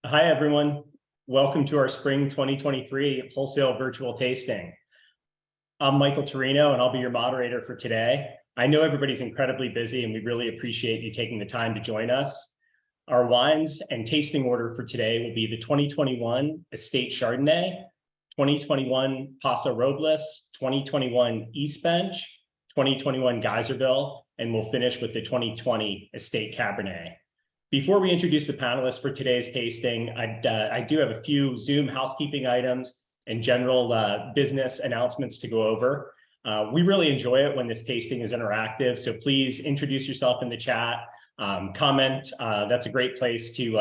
Hi, everyone. Welcome to our spring 2023 wholesale virtual tasting. I'm Michael Torino, and I'll be your moderator for today. I know everybody's incredibly busy, and we really appreciate you taking the time to join us. Our wines and tasting order for today will be the 2021 Estate Chardonnay, 2021 Paso Robles, 2021 East Bench, 2021 Geyserville, and we'll finish with the 2020 Estate Cabernet. Before we introduce the panelists for today's tasting, I do have a few Zoom housekeeping items and general business announcements to go over. We really enjoy it when this tasting is interactive, so please introduce yourself in the chat, comment. That's a great place to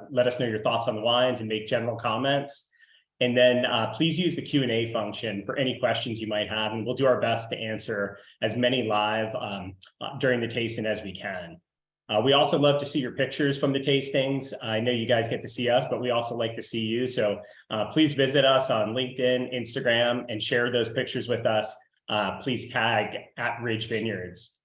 let us know your thoughts on the wines and make general comments. And then please use the Q&A function for any questions you might have, and we'll do our best to answer as many live during the tasting as we can. We also love to see your pictures from the tastings. I know you guys get to see us, but we also like to see you. So please visit us on LinkedIn, Instagram, and share those pictures with us. Please tag @Ridge Vineyards.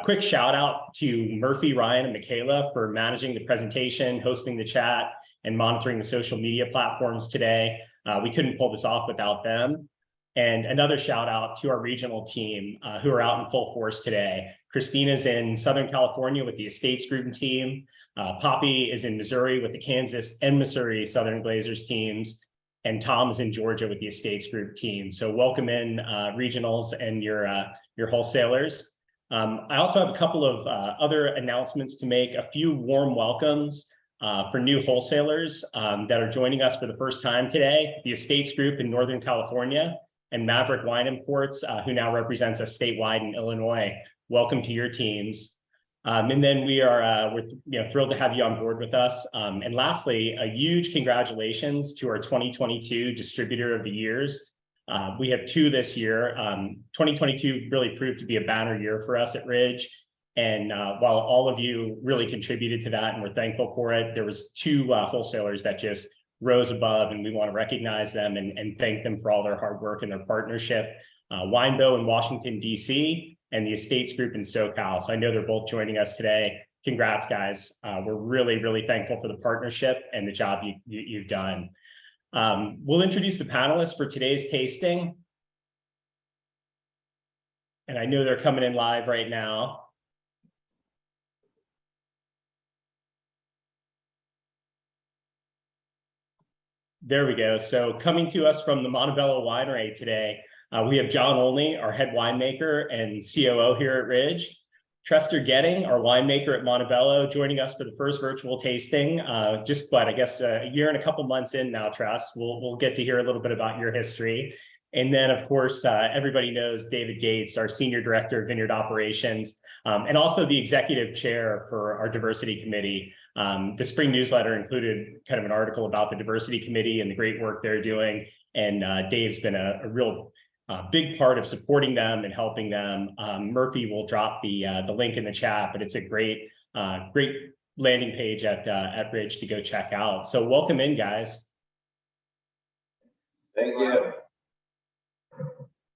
Quick shout out to Murphy, Ryan, and Michaela for managing the presentation, hosting the chat, and monitoring the social media platforms today. We couldn't pull this off without them. And another shout out to our regional team who are out in full force today. Christina's in Southern California with the Estates Group team. Poppy is in Missouri with the Kansas and Missouri Southern Glazers teams. And Tom is in Georgia with the Estates Group team. So welcome in regionals and your wholesalers. I also have a couple of other announcements to make, a few warm welcomes for new wholesalers that are joining us for the first time today. The Estates Group in Northern California and Maverick Wine Imports, who now represents us statewide in Illinois. Welcome to your teams. And then we're thrilled to have you on board with us. And lastly, a huge congratulations to our 2022 Distributor of the Years. We have two this year. 2022 really proved to be a banner year for us at Ridge. And while all of you really contributed to that and we're thankful for it, there was two wholesalers that just rose above, and we want to recognize them and thank them for all their hard work and their partnership. Winebow in Washington, D.C., and the Estates Group in SoCal. So I know they're both joining us today. Congrats, guys. We're really, really thankful for the partnership and the job you've done. We'll introduce the panelists for today's tasting. And I know they're coming in live right now. There we go. So coming to us from the Montebello Winery today, we have John Olney, our head winemaker and COO here at Ridge. Trester Goetting, our winemaker at Montebello, joining us for the first virtual tasting. I guess a year and a couple months in now, Tress. We'll get to hear a little bit about your history. And then, of course, everybody knows David Gates, our Senior Director of Vineyard Operations, and also the Executive Chair for our Diversity Committee. The spring newsletter included kind of an article about the Diversity Committee and the great work they're doing. And Dave's been a real big part of supporting them and helping them. Murphy will drop the link in the chat, but it's a great landing page at Ridge to go check out. So welcome in, guys. Thank you.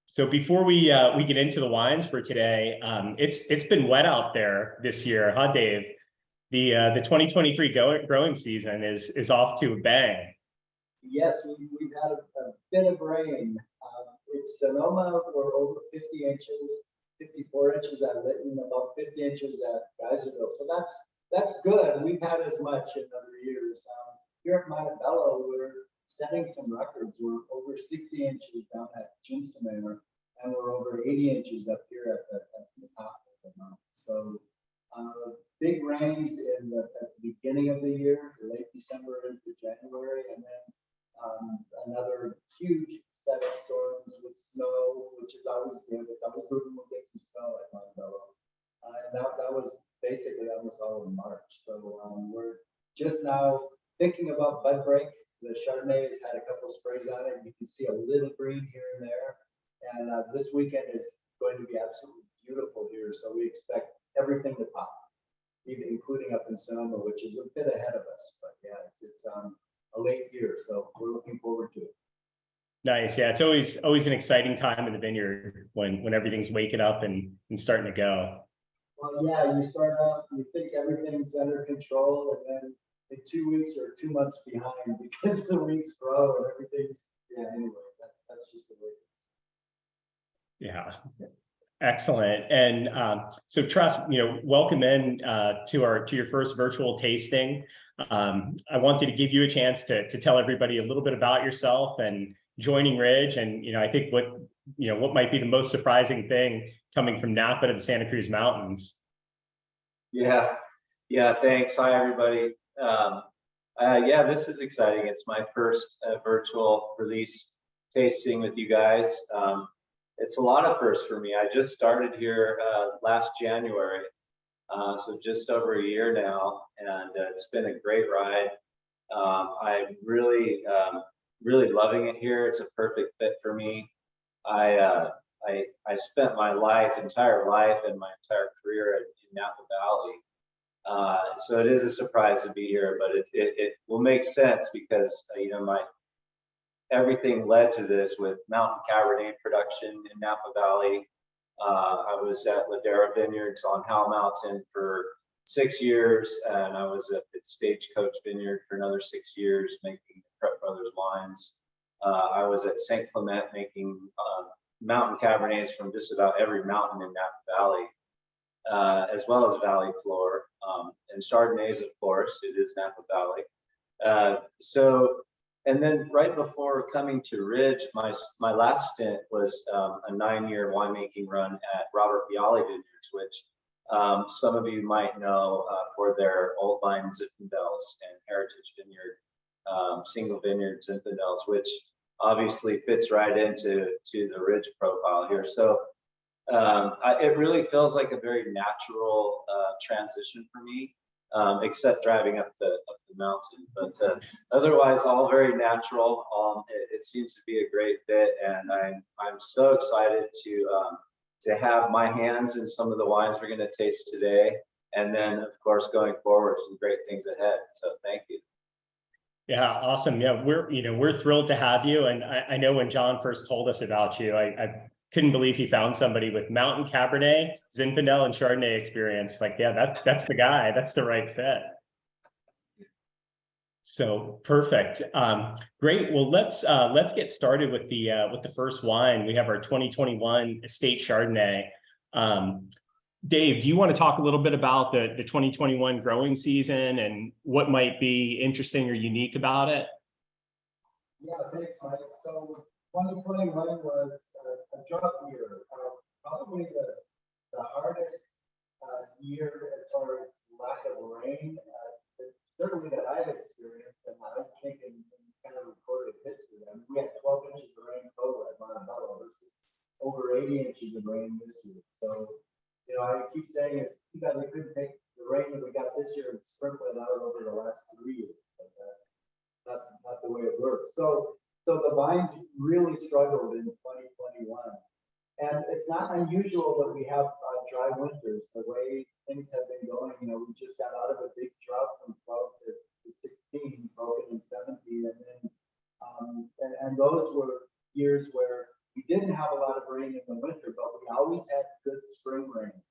So before we get into the wines for today, it's been wet out there this year, huh, Dave? The 2023 growing season is off to a bang. Yes, we've had a bit of rain. It's Sonoma, we're over 50 inches, 54 inches at Lytton, about 50 inches at Geyserville. So that's good. We've had as much in other years. Here at Montebello, we're setting some records. We're over 60 inches down at Geyserville, and we're over 80 inches up here at the top of the mountain. So big rains at the beginning of the year, late December into January, and then another huge set of storms with snow, which is always good. It's always good when we get some snow at Montebello. And that was basically almost all of March. So we're just now thinking about bud break. The Chardonnay has had a couple sprays on it. You can see a little green here and there. And this weekend is going to be absolutely beautiful here. So we expect everything to pop, even including up in Sonoma, which is a bit ahead of us. But yeah, it's a late year, so we're looking forward to it. Nice. Yeah, it's always an exciting time in the vineyard when everything's waking up and starting to go. Well, yeah, you start out, you think everything's under control, and then like 2 weeks or 2 months behind because the weeds grow and everything's, yeah, anyway, that's just the way it is. Yeah. Excellent. And so Trust, welcome in to your first virtual tasting. I wanted to give you a chance to tell everybody a little bit about yourself and joining Ridge. And I think what might be the most surprising thing coming from Napa to the Santa Cruz Mountains. Yeah, thanks. Hi, everybody. Yeah, this is exciting. It's my first virtual release tasting with you guys. It's a lot of firsts for me. I just started here last January, so just over a year now, and it's been a great ride. I'm really loving it here. It's a perfect fit for me. I spent my entire life and my entire career in Napa Valley. So it is a surprise to be here, but it will make sense because everything led to this with mountain Cabernet production in Napa Valley. I was at Ladera Vineyards on Howell Mountain for 6 years, and I was at Stagecoach Vineyard for another 6 years making Prep Brothers wines. I was at St. Clement making mountain Cabernets from just about every mountain in Napa Valley, as well as Valley Floor, and Chardonnays, of course. It is Napa Valley. And then right before coming to Ridge, my last stint was a 9-year winemaking run at Robert Bialy Vineyards, which some of you might know for their Old Vine Zinfandels and Heritage Vineyard single vineyard Zinfandels, which obviously fits right into the Ridge profile here. So it really feels like a very natural transition for me. Except driving up the mountain, but otherwise all very natural. It seems to be a great fit, and I'm so excited to have my hands in some of the wines we're going to taste today, and then of course going forward some great things ahead. So thank you. Yeah, awesome. Yeah, we're thrilled to have you. And I know when John first told us about you, I couldn't believe he found somebody with mountain Cabernet, Zinfandel, and Chardonnay experience. Like, yeah, that's the guy. That's the right fit. So perfect. Great. Well, let's get started with the first wine. We have our 2021 Estate Chardonnay. Dave, do you want to talk a little bit about the 2021 growing season and what might be interesting or unique about it? Yeah, thanks, Mike. So 2021 was a drought year, probably the hardest year as far as lack of rain, certainly that I've experienced, and I think in kind of recorded history. I mean, we had 12 inches of rain total at Montebello versus over 80 inches of rain this year. So, I keep saying we couldn't take the rain that we got this year and sprinkle it out over the last 3 years. But not the way it works. So the vines really struggled in 2021. And it's not unusual that we have dry winters. The way things have been going, we just got out of a big drought from 12 to 16, broken in 17. And then, and those were years where we didn't have a lot of rain in the winter, but we always had good spring rains.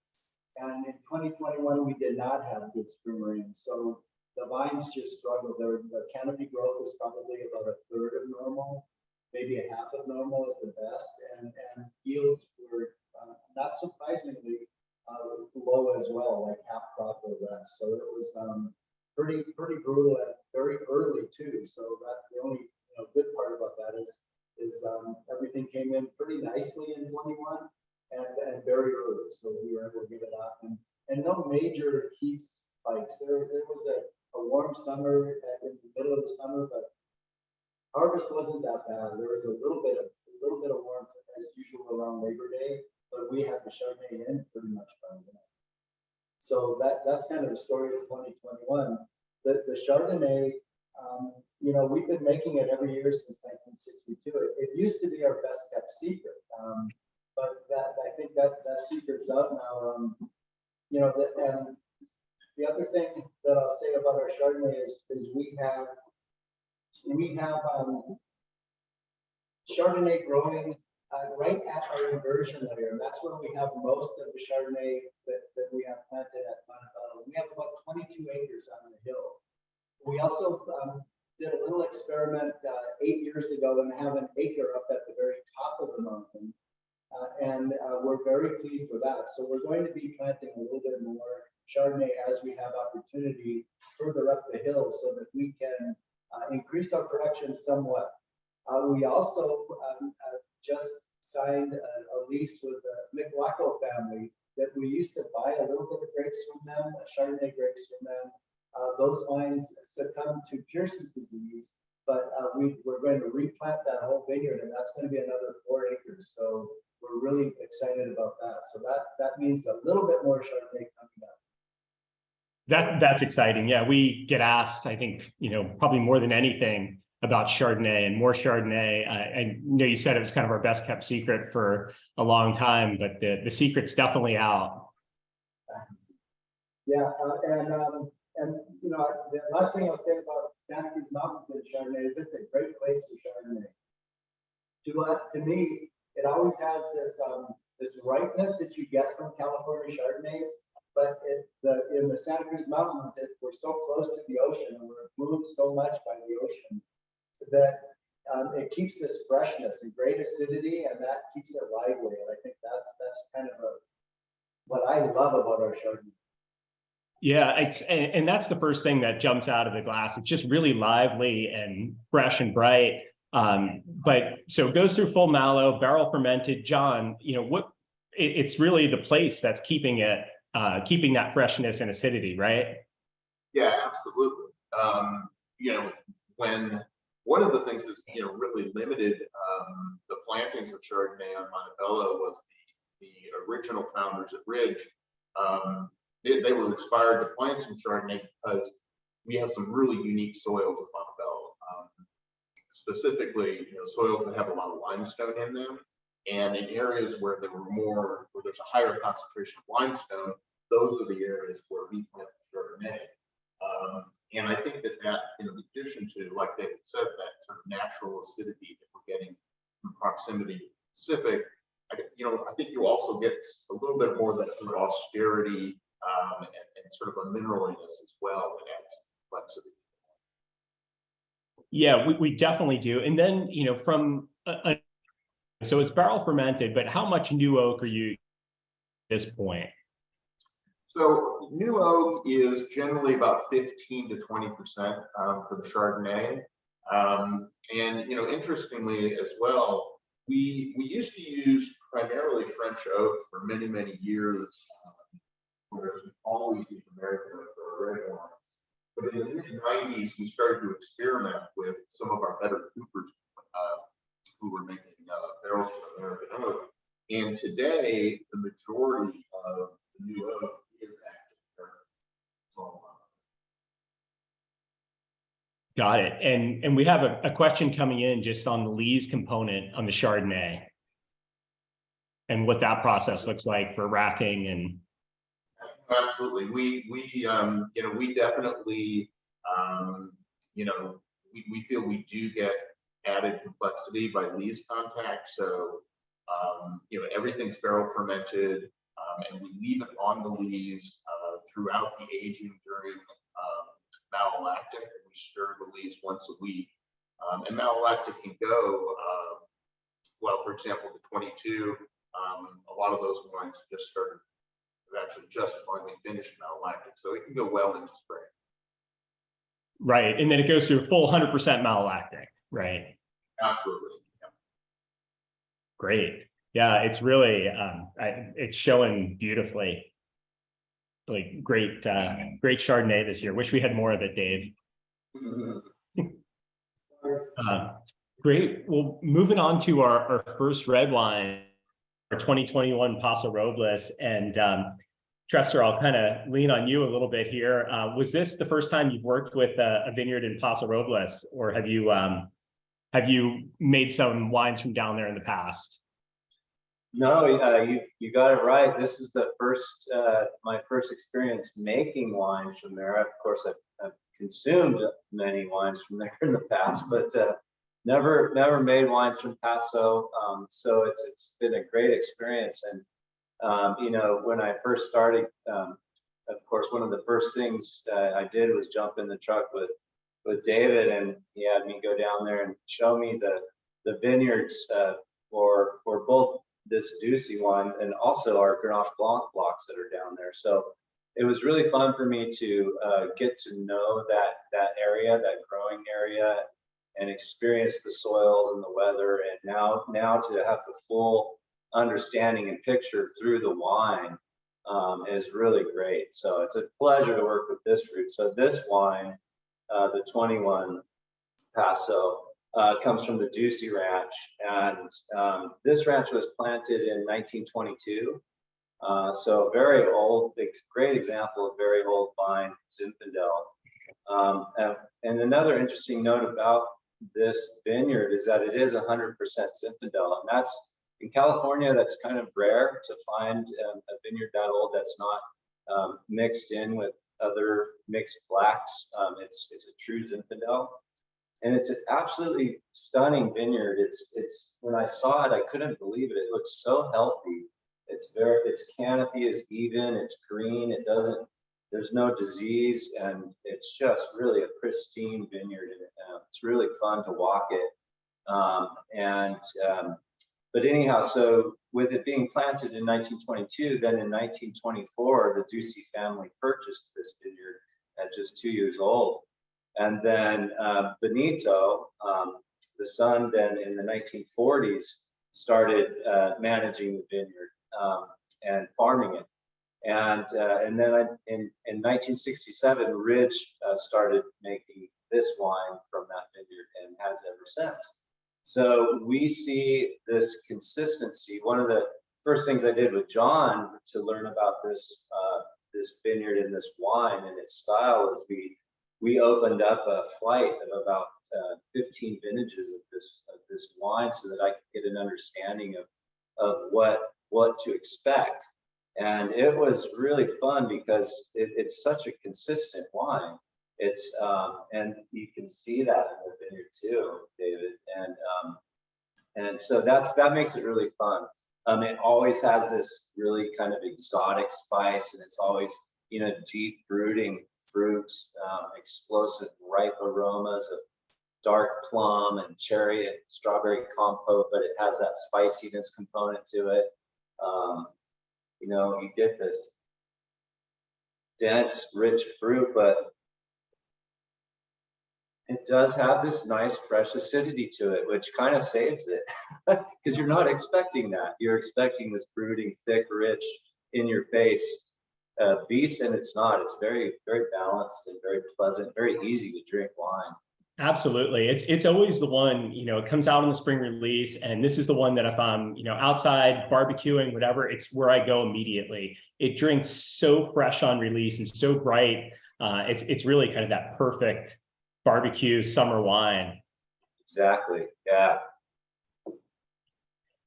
And in 2021, we did not have good spring rains. So the vines just struggled. The canopy growth is probably about a third of normal, maybe a half of normal at the best, and yields were not surprisingly low as well, like half crop or less. So it was pretty brutal and very early too. So that the only good part about that is everything came in pretty nicely in 21 and very early. So we were able to get it out and no major heat spikes. There was a warm summer in the middle of the summer, but harvest wasn't that bad. There was a little bit of warmth as usual around Labor Day, but we had the Chardonnay in pretty much by then. So that's kind of the story of 2021. The Chardonnay, we've been making it every year since 1962. It used to be our best kept secret, but I think that secret's out now. And the other thing that I'll say about our Chardonnay is we have Chardonnay growing right at our inversion layer, and that's where we have most of the Chardonnay that we have planted at Montebello. We have about 22 acres on the hill, We also did a little experiment 8 years ago and have an acre up at the very top of the mountain. And we're very pleased with that. So we're going to be planting a little bit more Chardonnay as we have opportunity further up the hill so that we can increase our production somewhat. We also just signed a lease with the McLaughlin family that we used to buy a little bit of grapes from them, Chardonnay grapes from them. Those vines succumbed to Pearson's disease, but we're going to replant that whole vineyard, and that's going to be another 4 acres. So we're really excited about that. So that means a little bit more Chardonnay coming up. That's exciting. Yeah, we get asked, I think, probably more than anything about Chardonnay and more Chardonnay. I know you said it was kind of our best kept secret for a long time, but the secret's definitely out. Yeah, and the last thing I'll say about Santa Cruz Mountains and Chardonnay is it's a great place for Chardonnay. To me, it always has this ripeness that you get from California Chardonnays, but in the Santa Cruz Mountains, we're so close to the ocean and we're moved so much by the ocean that it keeps this freshness and great acidity, and that keeps it lively. And I think that's kind of what I love about our Chardonnay. Yeah, and that's the first thing that jumps out of the glass. It's just really lively and fresh and bright. But so it goes through full mallow, barrel fermented. John, it's really the place that's keeping that freshness and acidity, right? Yeah, absolutely. When one of the things that's really limited the plantings of Chardonnay on Montebello was the original founders at Ridge. They were inspired to plant some Chardonnay because we have some really unique soils at Montebello. Specifically, soils that have a lot of limestone in them, and in areas where there's a higher concentration of limestone, those are the areas where we plant Chardonnay. And I think that in addition to, like David said, that sort of natural acidity that we're getting from proximity Pacific, I think you also get a little bit more of that sort of austerity and sort of a mineraliness as well that adds complexity. Yeah, we definitely do. And then, so it's barrel fermented, but how much new oak are you at this point? So new oak is generally about 15 to 20% for the Chardonnay. And interestingly as well, we used to use primarily French oak for many, many years, whereas we always used American oak for our red wines. But in the mid-90s, we started to experiment with some of our better coopers who were making barrels of American oak. And today, the majority of the new oak is actually American. Got it. And we have a question coming in just on the lees component on the Chardonnay and what that process looks like for racking and. Absolutely. We definitely, we feel we do get added complexity by lees contact. So, everything's barrel fermented, and we leave it on the lees throughout the aging during malolactic. We stir the lees once a week, and malolactic can go, for example, the 22. A lot of those wines just started. Actually just finally finished malolactic, so it can go well into spring. Right, and then it goes through full 100% malolactic, right? Absolutely. Yeah. Great. Yeah, it's really it's showing beautifully. Like great Chardonnay this year. Wish we had more of it, Dave. Great. Well, moving on to our first red wine. Our 2021 Paso Robles, and Trester, I'll kind of lean on you a little bit here. Was this the first time you've worked with a vineyard in Paso Robles, or have you made some wines from down there in the past? No, you got it right. This is the first my first experience making wines from there. Of course, I've consumed many wines from there in the past, but never made wines from Paso. So it's been a great experience. And when I first started, of course, one of the first things I did was jump in the truck with David, and he had me go down there and show me the vineyards for both this Ducey one and also our Grenache Blanc blocks that are down there. So it was really fun for me to get to know that area, that growing area, and experience the soils and the weather. And now to have the full understanding and picture through the wine is really great. So it's a pleasure to work with this fruit. So this wine, the 21 Paso, comes from the Ducey Ranch, and this ranch was planted in 1922. So very old, great example of very old vine, Zinfandel. And another interesting note about this vineyard is that it is 100% Zinfandel, and that's in California. That's kind of rare to find a vineyard that old that's not mixed in with other mixed blacks. It's a true Zinfandel. And it's an absolutely stunning vineyard. It's when I saw it, I couldn't believe it. It looks so healthy. Its canopy is even, it's green, there's no disease, and it's just really a pristine vineyard. And it's really fun to walk it. But anyhow, so with it being planted in 1922, then in 1924, the Ducey family purchased this vineyard at just 2 years old. And then Benito, the son, then in the 1940s, started managing the vineyard and farming it. And then in 1967, Ridge started making this wine from that vineyard and has ever since. So we see this consistency. One of the first things I did with John to learn about this vineyard and this wine and its style is we opened up a flight of about 15 vintages of this wine so that I could get an understanding of what to expect. And it was really fun because it's such a consistent wine. It's and you can see that in the vineyard too, David. And so that makes it really fun. It always has this really kind of exotic spice, and it's always, deep brooding fruits, explosive ripe aromas of dark plum and cherry and strawberry compote, but it has that spiciness component to it. You get this dense, rich fruit, but it does have this nice fresh acidity to it, which kind of saves it because you're not expecting that. You're expecting this brooding, thick, rich, in your face beast, and it's not. It's very, very balanced and very pleasant, very easy to drink wine. Absolutely. It's always the one, it comes out in the spring release, and this is the one that if I'm, outside barbecuing, whatever, it's where I go immediately. It drinks so fresh on release and so bright. It's really kind of that perfect barbecue summer wine. Exactly. Yeah.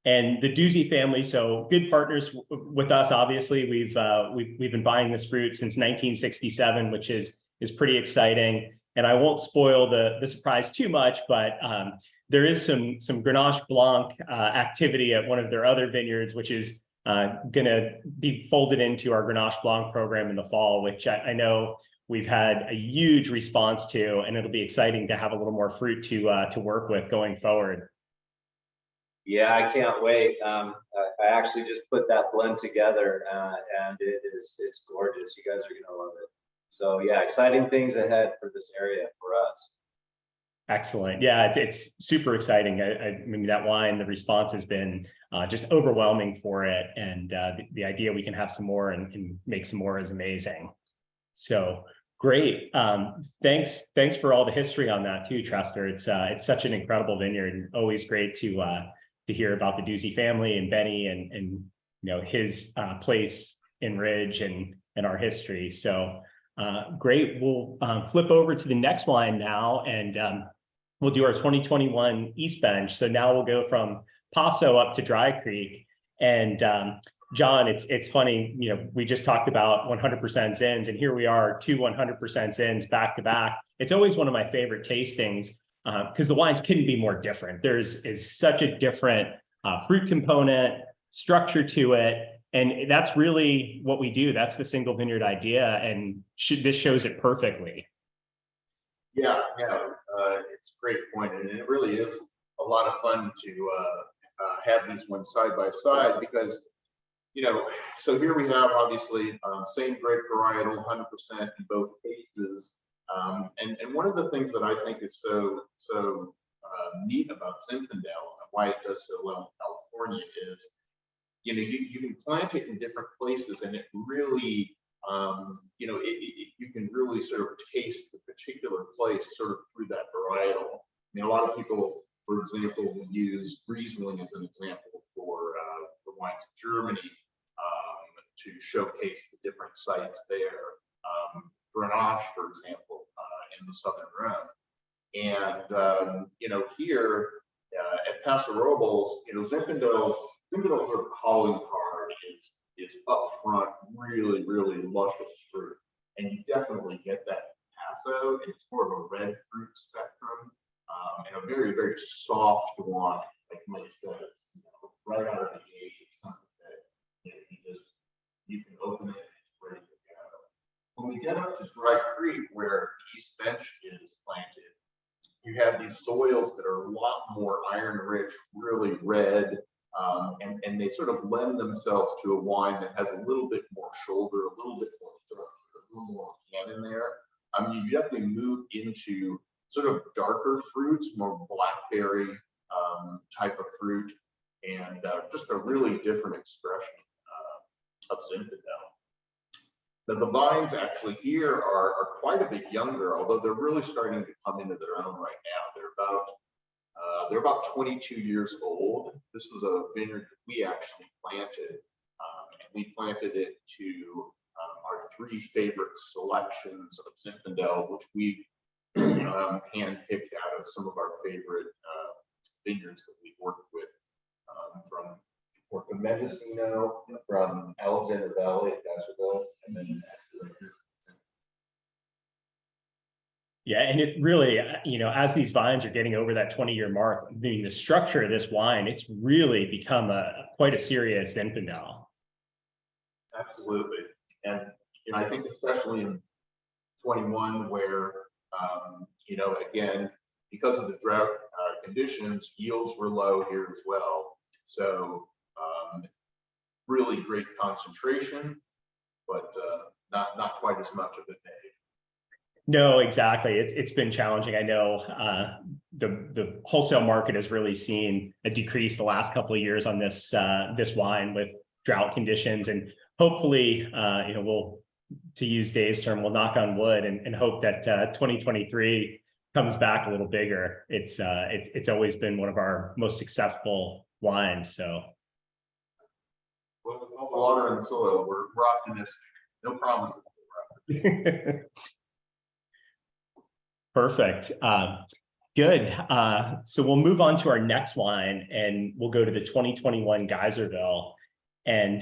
And the Ducey family, so good partners with us. Obviously, we've been buying this fruit since 1967, which is pretty exciting. And I won't spoil the surprise too much, but there is some Grenache Blanc activity at one of their other vineyards, which is going to be folded into our Grenache Blanc program in the fall, which I know we've had a huge response to, and it'll be exciting to have a little more fruit to work with going forward. Yeah, I can't wait. I actually just put that blend together, and it's gorgeous. You guys are gonna love it. So yeah, exciting things ahead for this area for us. Excellent. Yeah, it's super exciting. I mean, that wine, the response has been just overwhelming for it, and the idea we can have some more and make some more is amazing. So great. Thanks for all the history on that too, Trester. It's such an incredible vineyard, and always great to hear about the Ducey family and Benny and his place in Ridge and our history. So great. We'll flip over to the next wine now, and we'll do our 2021 East Bench. So now we'll go from Paso up to Dry Creek. And John, it's funny, we just talked about 100% Zins, and here we are, 2 100% Zins back to back. It's always one of my favorite tastings because the wines couldn't be more different. Is such a different fruit component, structure to it. And that's really what we do. That's the single vineyard idea. And this shows it perfectly. Yeah, it's a great point, and it really is a lot of fun to have these ones side by side because, so here we have obviously same grape varietal, 100% in both cases, and one of the things that I think is so neat about Zinfandel and why it does so well in California is, you can plant it in different places, and it really you can really sort of taste the particular place sort of through that varietal. I mean, a lot of people, for example, will use Riesling as an example for the wines of Germany to showcase the different sites there. Grenache, for example, in the Southern Rhone. And, here at Paso Robles, Zinfandel's sort of calling card is up front, really, really luscious fruit. And you definitely get that Paso. It's more of a red fruit spectrum and a very, very soft wine. Like Mike said, right out of the gate, it's something that you can open it and it's ready to go. When we get up to Dry Creek, where East Bench is planted, you have these soils that are a lot more iron rich, really red, and they sort of lend themselves to a wine that has a little bit more shoulder, a little bit more structure, a little more cannon there. You definitely move into sort of darker fruits, more blackberry type of fruit, and just a really different expression of Zinfandel. The vines actually here are quite a bit younger, although they're really starting to come into their own right now. They're about 22 years old. This is a vineyard that we actually planted, and we planted it to our 3 favorite selections of Zinfandel, which we've handpicked out of some of our favorite vineyards that we've worked with, from Mendocino, from Alexander Valley at Geyserville, and then Yeah, and it really, as these vines are getting over that 20-year mark, the structure of this wine, it's really become quite a serious Zinfandel. Absolutely, and I think especially in 21, where again, because of the drought conditions, yields were low here as well. So really great concentration, but not quite as much of it made. No, exactly. It's been challenging. I know the wholesale market has really seen a decrease the last couple of years on this wine with drought conditions, and hopefully, we'll, to use Dave's term, we'll knock on wood and hope that 2023 comes back a little bigger. It's always been one of our most successful wines. So, well, with all the water and the soil, we're optimistic. No promises. Perfect. Good. So we'll move on to our next wine, and we'll go to the 2021 Geyserville. And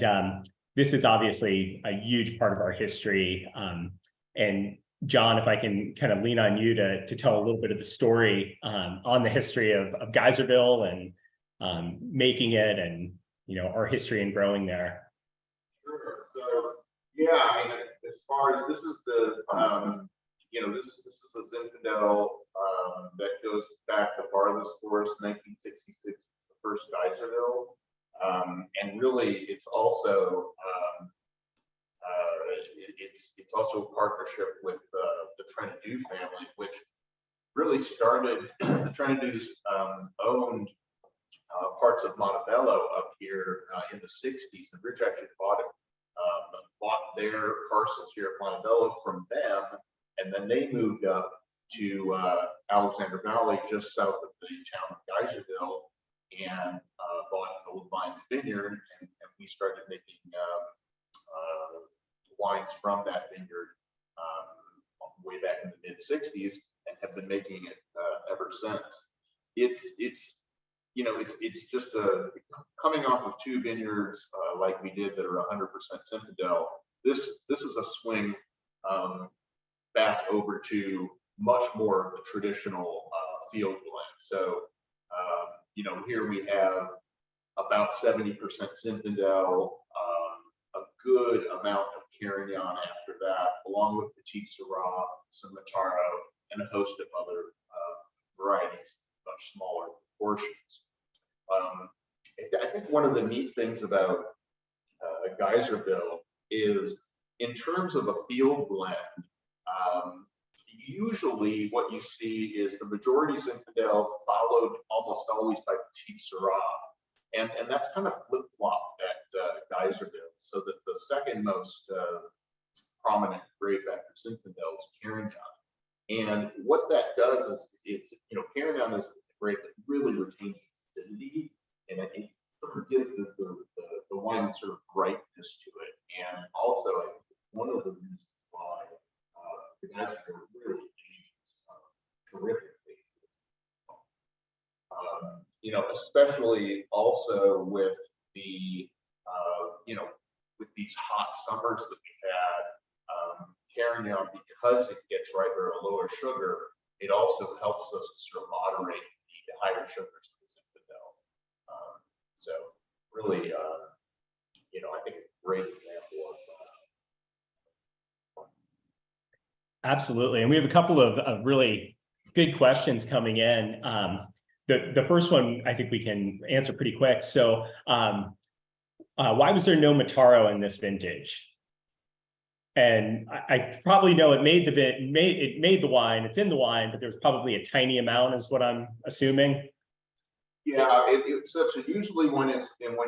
this is obviously a huge part of our history. And John, if I can kind of lean on you to tell a little bit of the story on the history of Geyserville and making it, and our history and growing there. Sure. So yeah, I mean, as far as this is the this is a Zinfandel that goes back the farthest for us, 1966, the first Geyserville, and really it's also it's also a partnership with the Trester family, which really started. The Tresters owned parts of Montebello up here in the 60s, and Rich actually bought their parcels here at Montebello from them. And then they moved up to Alexander Valley, just south of the town of Geyserville, and bought an Old Vines vineyard, and we started making wines from that vineyard way back in the mid 60s, and have been making it ever since. It's just coming off of 2 vineyards like we did that are 100% Zinfandel. This is a swing back over to much more of the traditional field blend. So, here we have about 70% Zinfandel, a good amount of Carignan after that, along with Petit Syrah, some Mataro, and a host of other varieties, much smaller portions. I think one of the neat things about Geyserville is, in terms of a field blend, usually what you see is the majority Zinfandel, followed almost always by Petit Syrah, and that's kind of flip-flopped at Geyserville, so that the second most prominent grape after Zinfandel is Carignan. And what that does is, it's, you know, Carignan is a grape that really retains acidity, and it sort of gives the wine sort of brightness to it. And also, I think one of the reasons why the Geyserville really ages terrifically. You know, especially also with the, you know, with these hot summers that we've had, Carignan, because it gets riper at a lower sugar, it also helps us to sort of moderate the higher sugars of the Zinfandel. So really, you know, I think a great example of Absolutely. And we have a couple of really good questions coming in. The first one, I think we can answer pretty quick. So why was there no Mataro in this vintage? And I probably know it made the wine, it's in the wine, but there's probably a tiny amount is what I'm assuming. Yeah, it's such a, usually when it's you know,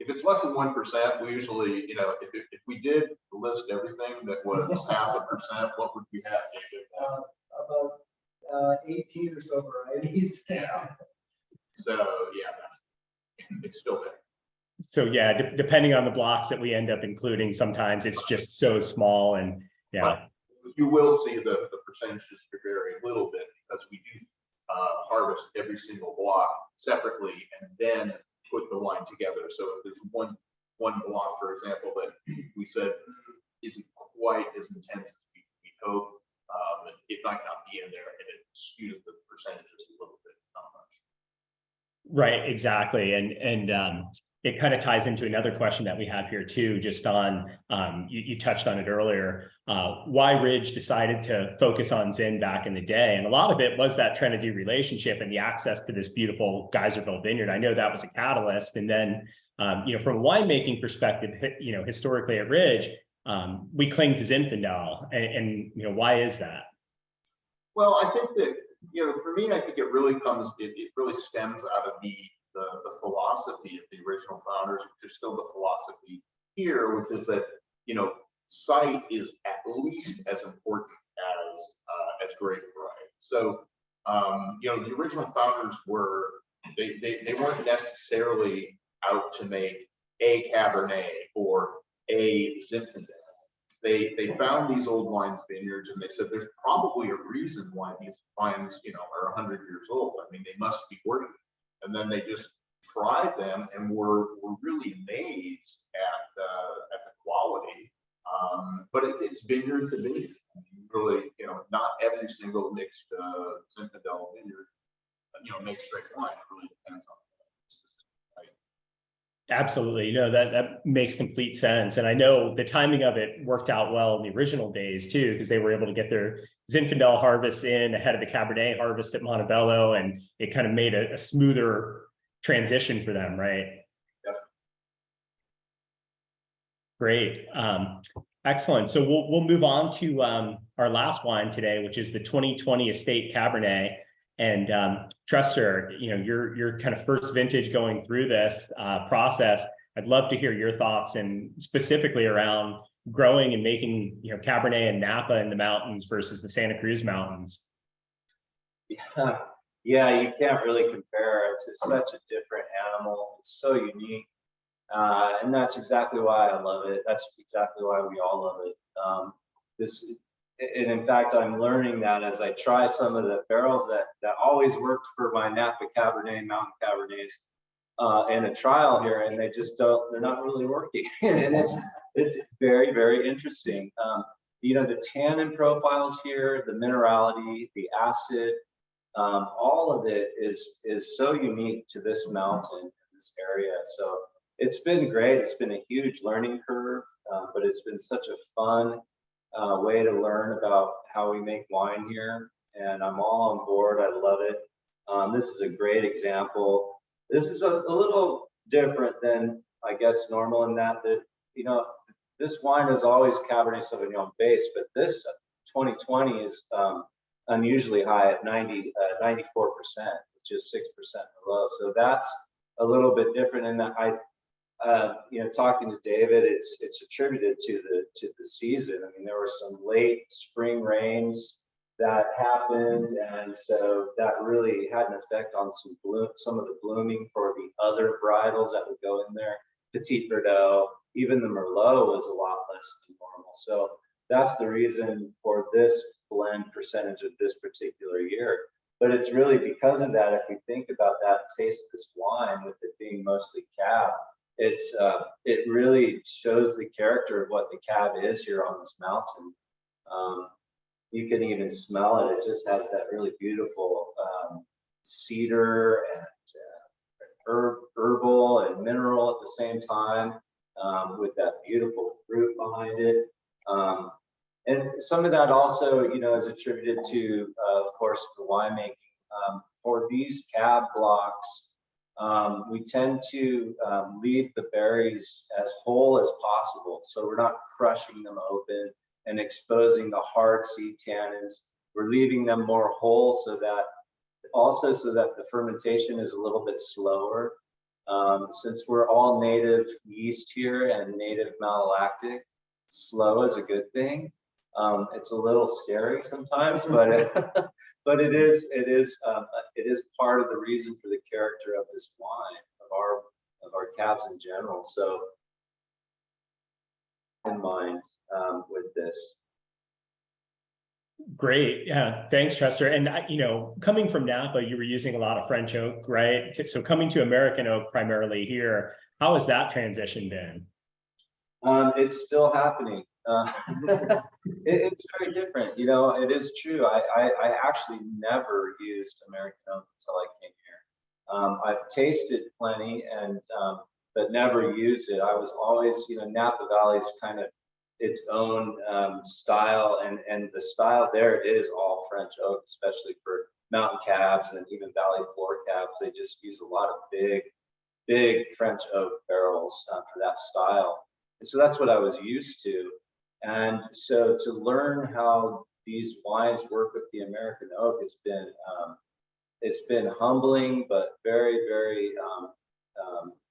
if it's less than 1%, we usually, you know, if we did list everything that was 0.5%, what would we have, David? About 18 or so varieties. Yeah. So yeah, it's still there. So yeah, depending on the blocks that we end up including, sometimes it's just so small, and yeah. But you will see the percentages vary a little bit, because we do harvest every single block separately and then put the wine together. So if there's one block, for example, that we said isn't quite as intense as we hope, it might not be in there, and it skews the percentages a little bit, not much. Right, exactly. And it kind of ties into another question that we have here too, just on, you touched on it earlier, why Ridge decided to focus on Zin back in the day. And a lot of it was that Trinity relationship and the access to this beautiful Geyserville vineyard. I know that was a catalyst. And then, you know, from a winemaking perspective, you know, historically at Ridge, we cling to Zinfandel, and you know, why is that? Well, I think that, you know, for me, I think it really stems out of the philosophy of the original founders, which is still the philosophy here, which is that, you know, site is at least as important as grape variety. So, you know, the original founders they weren't necessarily out to make a Cabernet or a Zinfandel. They found these old wines vineyards, and they said there's probably a reason why these wines, you know, are 100 years old. I mean, they must be working. And then they just tried them and were really amazed at the quality. But it's vineyard to vineyard. I mean, really, you know, not every single mixed Zinfandel vineyard, you know, makes great wine. It really depends on the right? Absolutely. No, that makes complete sense. And I know the timing of it worked out well in the original days too, because they were able to get their Zinfandel harvest in ahead of the Cabernet harvest at Montebello, and it kind of made a smoother transition for them, right? Yeah. Great. Excellent. So we'll move on to our last wine today, which is the 2020 Estate Cabernet. And Trester, you know, your kind of first vintage going through this process. I'd love to hear your thoughts, and specifically around growing and making, you know, Cabernet and Napa in the mountains versus the Santa Cruz mountains. Yeah, you can't really compare. It's just such a different animal. It's so unique, and that's exactly why I love it. That's exactly why we all love it. And in fact, I'm learning that as I try some of the barrels that always worked for my Napa Cabernet, Mountain Cabernets, in a trial here, and they just don't, they're not really working. And it's very, very interesting. You know, the tannin profiles here, the minerality, the acid, all of it is so unique to this mountain, this area. So it's been great. It's been a huge learning curve, but it's been such a fun way to learn about how we make wine here, and I'm all on board. I love it. This is a great example. This is a little different than, I guess, normal in that, you know, this wine is always Cabernet Sauvignon based, but this 2020 is unusually high at 94%, which is 6% below. So that's a little bit different in that you know, talking to David, it's attributed to the season. I mean, there were some late spring rains that happened, and so that really had an effect on some of the blooming for the other varietals that would go in there. Petit Verdot, even the Merlot was a lot less than normal. So that's the reason for this blend percentage of this particular year. But it's really because of that. If we think about that taste of this wine, with it being mostly Cab, it really shows the character of what the Cab is here on this mountain. You can even smell it. It just has that really beautiful cedar and herbal and mineral at the same time, with that beautiful fruit behind it. And some of that also, you know, is attributed to, of course, the winemaking. For these Cab blocks, we tend to leave the berries as whole as possible. So we're not crushing them open and exposing the hard seed tannins. We're leaving them more whole so that the fermentation is a little bit slower. Since we're all native yeast here and native malolactic, slow is a good thing. It's a little scary sometimes, but but it is part of the reason for the character of this wine, of our Cabs in general. So in mind with this. Great. Yeah. Thanks, Trester. And, you know, coming from Napa, you were using a lot of French oak, right? So coming to American oak primarily here, how has that transition been? It's still happening. It's very different. You know, it is true. I actually never used American oak until I came here. I've tasted plenty and but never used it. I was always, you know, Napa Valley is kind of its own style, and the style there is all French oak, especially for mountain Cabs and even valley floor Cabs. They just use a lot of big French oak barrels for that style. And so that's what I was used to. And so to learn how these wines work with the American oak, it's been humbling, but very, very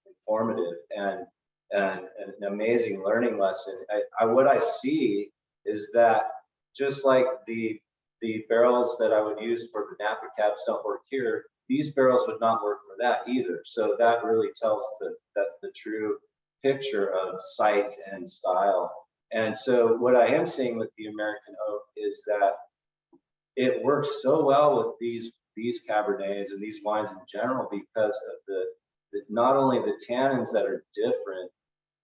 informative and an amazing learning lesson. What I see is that just like the barrels that I would use for the Napa Cabs don't work here, these barrels would not work for that either. So that really tells the true picture of site and style. And so what I am seeing with the American oak is that it works so well with these Cabernets and these wines in general because of not only the tannins that are different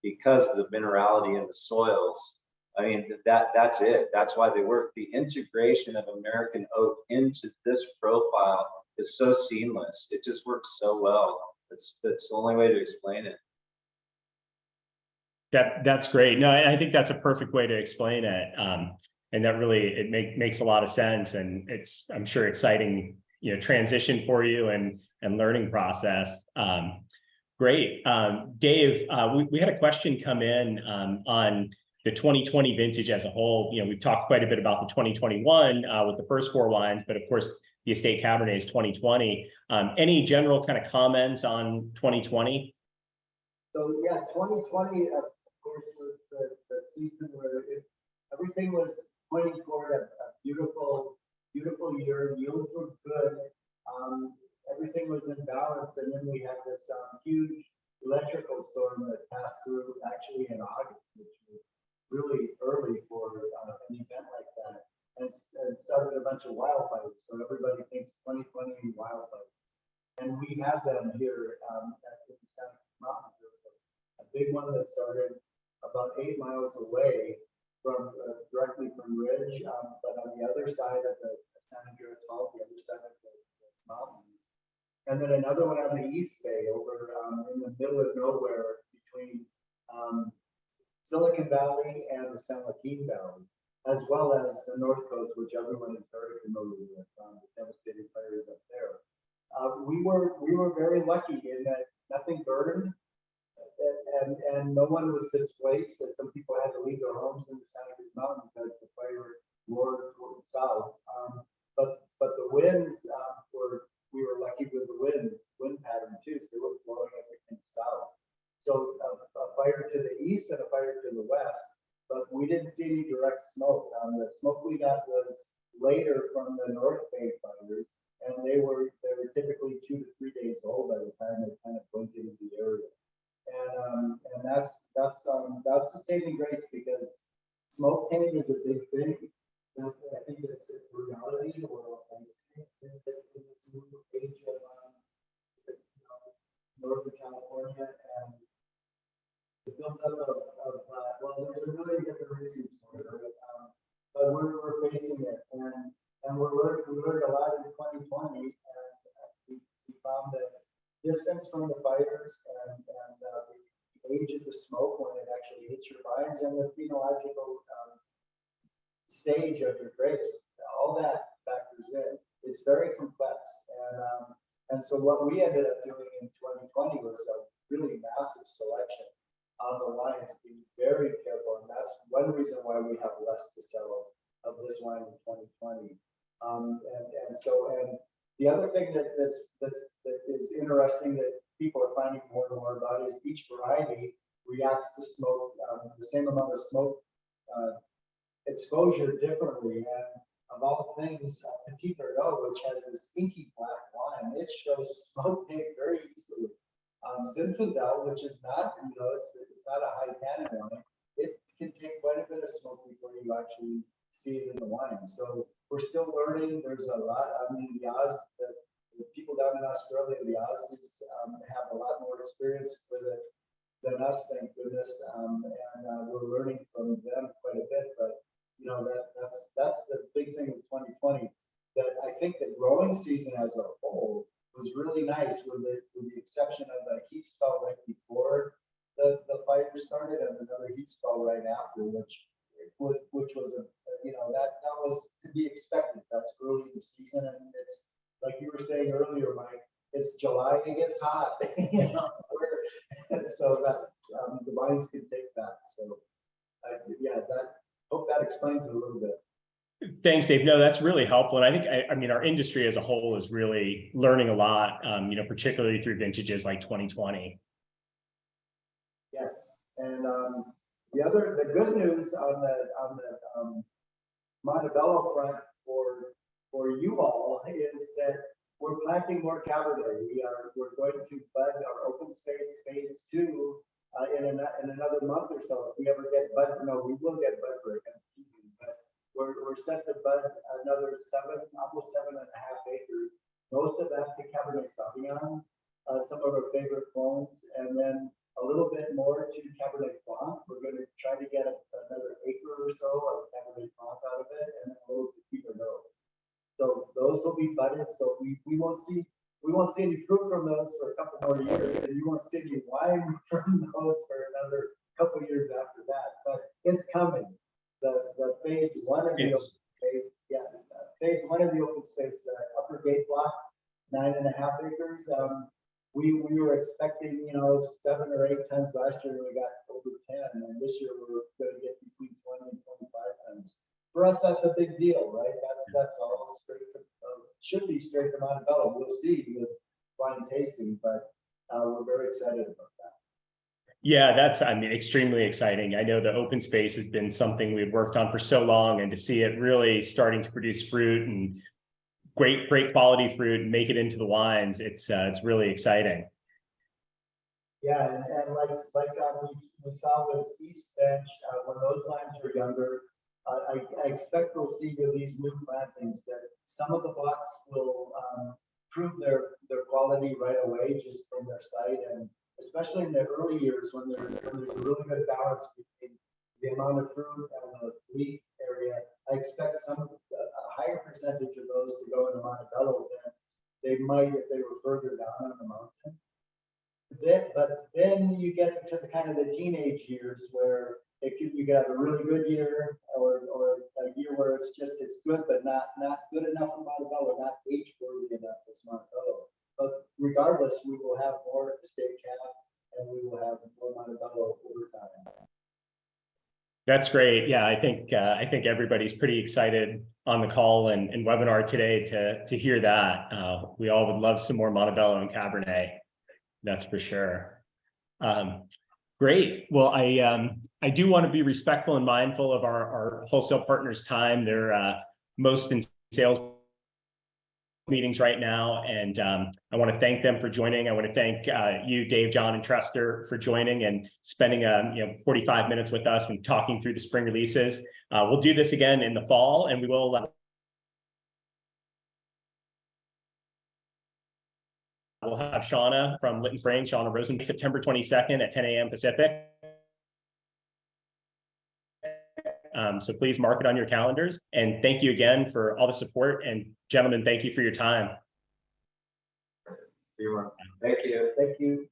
because of the minerality in the soils. I mean, that's it. That's why they work. The integration of American oak into this profile is so seamless. It just works so well. That's the only way to explain it. That's great. No, I think that's a perfect way to explain it. And that really, makes a lot of sense. And it's, I'm sure, exciting, you know, transition for you and learning process. Great. Dave, we had a question come in on the 2020 vintage as a whole. You know, we've talked quite a bit about the 2021 with the first four wines, but of course, the Estate Cabernet is 2020. Any general kind of comments on 2020? So yeah, 2020, of course, was the season where everything was pointing toward a beautiful year. Yields were good. Everything was in balance, and then we had this huge electrical storm that passed through actually in August, which was really early for an event like that, and started a bunch of wildfires. So everybody thinks 2020 wildfires, and we had them here at the Santa Mountains. There was a big one that started about 8 miles away from directly from Ridge, but on the other side of the San Andreas Fault, the other side of the mountains. And then another one on the East Bay over in the middle of nowhere between Silicon Valley and the San Joaquin Valley. as well as the North Coast, which everyone is very familiar with, the devastating fires up there. We were very lucky in that nothing burned, and no one was displaced. That some people had to leave their homes in the Santa Cruz Mountains as the fire roared toward the south. But the winds we were lucky with the wind pattern too. So they were blowing everything south. So a fire to the east and a fire to the west, but we didn't see any direct smoke. The smoke we got was later from the North Bay fires, and they were typically 2 to 3 days old by the time they kind of went into the area. And that's the saving grace, because smoke paint is a big thing. I think it's a reality, or I think in this new age of Northern California, and the buildup of well, there's a million different reasons for it, right? But we're facing it, and we learned a lot in 2020, and we found that distance from the fires and the age of the smoke when it actually hits your vines, and the phenological stage of your grapes, all that factors in. It's very complex, and so what we ended up doing in 2020 was a really massive selection on the wines, being very careful, and that's one reason why we have less to sell of this wine in 2020. And the other thing that is interesting that people are finding more and more about is each variety reacts to smoke, the same amount of smoke exposure differently. And of all things, Petit Verdot, which has this inky black wine, it shows smoke taint very easily. Zinfandel, which is not, it's not a high tannin wine, it can take quite a bit of smoke before you actually see it in the wine. So we're still learning. There's a lot. I mean, the people down in Australia, the Aussies, have a lot more experience with it than us, thank goodness. And we're learning from them quite a bit. But that's the big thing with 2020. That I think the growing season as a whole was really nice, with the exception of a heat spell right before the fire started, and another heat spell right after, which was that was to be expected. That's early in the season, and it's like you were saying earlier, Mike. It's July, it gets hot, and so that the vines can take that. So hope that explains it a little bit. Thanks, Dave. No, that's really helpful. And I think, I mean, our industry as a whole is really learning a lot, particularly through vintages like 2020. Yes. And the good news on the Montebello front for you all is that we're planting more Cabernet. We're going to bud our open space phase 2 in another month or so. If we ever get bud, we will get bud break. But we're set to bud another almost 7.5 acres. Most of that to Cabernet Sauvignon, some of our favorite clones, and then a little bit more to Cabernet Franc. We're going to try to get another acre or so of Cabernet Franc out of it, and then a little Petit Verdot. So those will be budded. So we won't see any fruit from those for a couple more years, and you won't see any wine from those for another couple years after that. But it's coming. The phase 1 of the open space, phase 1 of the open space, upper gate block, 9.5 acres. We were expecting 7 or 8 tons last year, and we got over 10, and this year we're going to get between 20 and 25 tons. For us, that's a big deal, right? That's all straight to should be straight to Montebello. We'll see with wine tasting, but we're very excited about that. Yeah, that's, extremely exciting. I know the open space has been something we've worked on for so long, and to see it really starting to produce fruit and great quality fruit and make it into the wines, it's really exciting. Yeah, and like we saw with East Bench, when those lines were younger, I expect we'll see with these new plantings that some of the blocks will prove their quality right away just from their site, and especially in the early years when there's a really good balance between the amount of fruit and the leaf area. I expect a higher percentage of those to go into Montebello than they might if they were further down on the mountain. But then you get into the kind of the teenage years where you could have a really good year or a year where it's good, but not good enough for Montebello, not age-worthy enough as Montebello. But regardless, we will have more estate cab and we will have more Montebello over time. That's great. Yeah, I think everybody's pretty excited on the call and webinar today to hear that. We all would love some more Montebello and Cabernet. That's for sure. Great. Well, I do want to be respectful and mindful of our wholesale partners' time. They're most in sales meetings right now, and I want to thank them for joining. I want to thank you, Dave, John, and Trester for joining and spending 45 minutes with us and talking through the spring releases. We'll do this again in the fall, and we will we'll have Shauna from Lytton Springs, Shauna Rosen, September 22nd at 10 a.m. Pacific. So please mark it on your calendars. And thank you again for all the support. And gentlemen, thank you for your time. Thank you. Thank you.